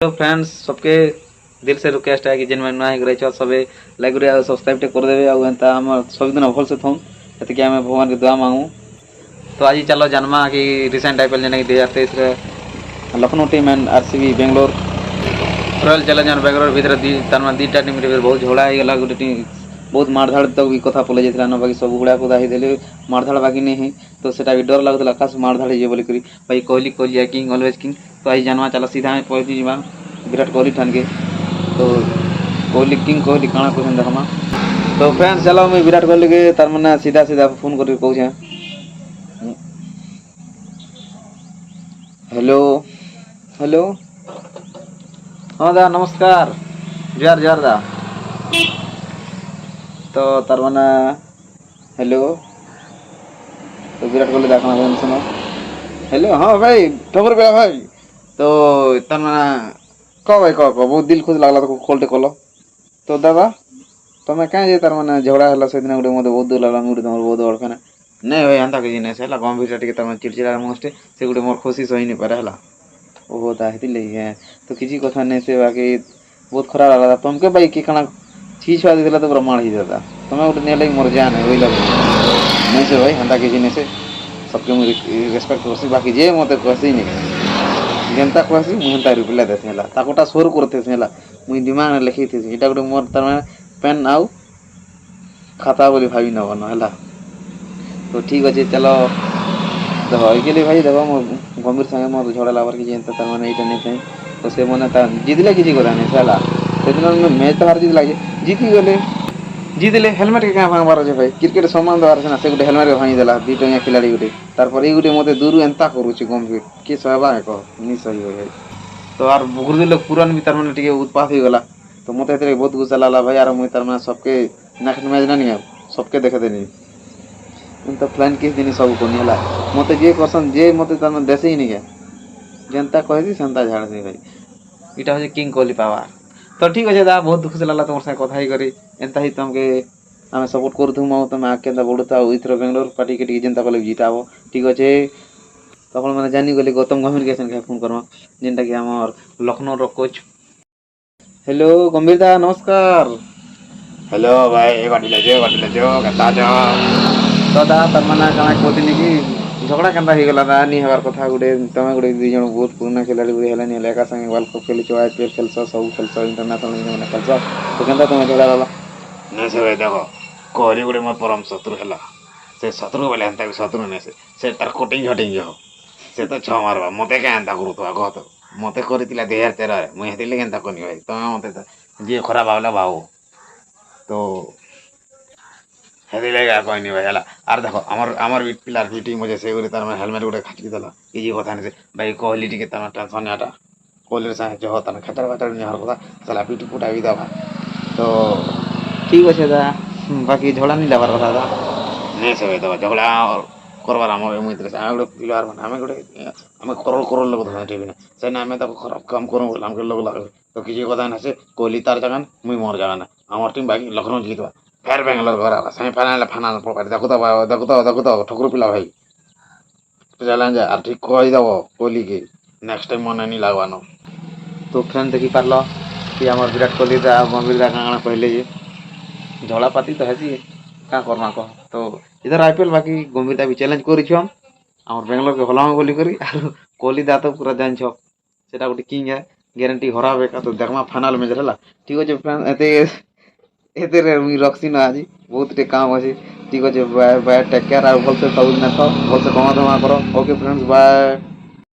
तो फ्रेंड्स सबके दिल से रिक्वेस्ट है कि जिन मैंने नया रही सबे लाइक और सब्सक्राइब कर देवे और एंता हम सब दिन भल से थूँ ये आम भगवान के दुआ मांगू। तो आज चलो जानमा कि रिसेंट आईपीएल जेने 2023 Lucknow team and RCB Bangalore royal challenger Bangalore भीतर दीटा टीम बहुत झगड़ा होगा गोटे टीम बहुत मारधाड़ तक भी कथा पलि जाता न बाकी सब गुड़ा कुदा होते मारधाड़ बाकी नहीं तो सेटा भी डर लगुला आकाश मारधाड़ हो बोलिक भाई कोहली कोहली है किंग ऑलवेज किंग। तो आज जानवा चला सीधा पहुँची जा विराट कोहली ठान के तो कोहली किंग कोहली काଣା कहते देखमा। तो फ्रेंड्स चलो मुझे विराट कोहली के तार मैंने सीधा सीधा फोन कर कहूँ हेलो हेलो हाँ दा नमस्कार जुआर जुआर दा। तो तार मैंने हेलो तो विराट कोहली देखना सुनो हेलो हाँ भाई ठबर गया भाई। तो तार मैंने कह भाई कह बहुत दिल खुश लगला तो खोलते कल तो दादा तुम्हें कहीं तार मैंने झगड़ा है से दिन गोटे मत बहुत दूर लगला मुझे तुम बहुत बड़ फैन नहीं भाई एंता किसी नहीं है गंभीर टे तुम चिड़चिड़ा मस्ते से गोटे मोर खुशी सही नहीं पारे है ओहो ताकि लगे तो किसी कथा नहीं से बाकी बहुत खराब लगा तुमके भाई कि कଣା छी छुआ देला तो ब्रह्मांड ही जाता तुम्हें गोटे नहीं लगे मोर जान है वही लगे नहीं से भाई एंता किसी नहीं से सबके मुझे रेस्पेक्ट करसी बाकी जे मत कहसी नहीं जेनता कहसी मुझे रिप्लाई देते है ताकोटा सोर करते है मुझे दिमाग में लिखी थी इटा गोटे मोर तार पेन आउ खाता बोली भावी नबन है। तो ठीक अच्छे चलो देखो ये भाई देखो मो गंभीर संगे मोर झगड़ा लावर कि जेनता तार माने इटा नहीं थे तो से मने ता जितले किसी कथा नहीं साला से दिन मैच तो हार जीत लगे जीती गले जीतले हेलमेट के क्या भांग बार भाई क्रिकेट सम्मान देवार से ना से गोटे हेलमेट भांगी देला दी टंगिया खिलाड़ी गोटे तारपर ये गोटे मते दूर एंता करूची गंभीर के सहबा कह नहीं सही हो भाई। तो यार गुरुदी लोग पुरान भी तार माने टिके उत्पात हो गला तो मत बहुत गुस्सा लागला भाई यार मुझे तार माने सबके नेक्स्ट मैच ना नहीं सबके देखे देनी तो प्लान किस दिन सब को नहीं मत जे करसन जे मत तार माने देसे ही नहीं है जनता कहती सेंता झाड़ दे भाई इटा हो किंग कोहली पावर। तो ठीक अच्छे दा बहुत दुख से लगला तुम साथ कथा ही करी एंता ही तुमके आम सपोर्ट करूँ तुम आगे बढ़ुता इथर बेंगलोर पार्टी के जनता कल जिताब ठीक अच्छे। तो आप मैंने जानी गली गौतम गंभीर के फोन करमा जेनटा कि आम लखनऊ कोच हेलो गंभीर दा नमस्कार। हेलो भाई केता छ तो दा तार माने काना कहती कि झगड़ा केनता हो गला दा नहीं हबार कथा गोटे तुम गोटे दी जन बहुत पुराना खिलाड़ी गोटे है नहीं एका संगे वर्ल्ड कप खेल आईपीएल खेल सब खेल इंटरनेशनल मैंने खेल तो केनता तुम झगड़ा लगा नहीं से भाई देखो कोहली गोटे मोर परम शत्रु है से शत्रु बोले एंता भी शत्रु नहीं से तार कोटिंग झटिंग हो से तो छ मारवा मते क्या एंता करू कह तो मते करी 2013 मुझे हेती लगे एंता कनी भाई तुम मते जी खराब भावला भाव तो हेती लगे कहनी भाई है आर देखो आमर भी पिलार भी टीम वजह से तार हेलमेट गोटे खाटी देला ये कथा नहीं से भाई कोहली टी तार टेंशन आटा कोहली सागे जो तार खेतर खेतर नहीं हर कथा साला पिटी पुटा भी दबा तो ठीक अच्छे दा बाकी झगड़ा नहीं लबार कथा दा नहीं से भाई देखो झगड़ा करवार आम मुझे गोटे प्लेयार मैंने आम गोटे आम करोड़ लोग धरना टीवी ना से आम खराब काम करूँ बोले आमके लोग लगे तो किसी कथा ना से कोहली तार जगह मुई मोर जगह ना आम टीम बाकी लखनऊ जीतवा फिर बेंगलोर घर सेमीफाइनाल फाइनाल देखो ठकुर पिला भाई चैलेंज और ठीक कहीदेव कोहली के नेक्स्ट टाइम मन नहीं लगवान। तो फ्रेंड देखी पार्ल कि आम विराट कोहली दा गंभीर दा काଣା कहले जे झगड़ा पाती तो है क्या करना कह तो इधर आईपीएल बाकी गंभीर दा भी चैलेंज करी आम बेंगलोर के हलाम बोली करी कोहली दा तो पूरा जान सेटा गोटे किंग है ग्यारंटी हरा बेका तो देखमा फाइनाल मैच है ठीक अच्छे फ्रेंड एते मुझे रखसी ना आज बहुत टे काम अच्छे ठीक अच्छे बाय बाय टेक केयर और भल से सब दिन भल से कमा धमा कर ओके फ्रेंड्स बाय।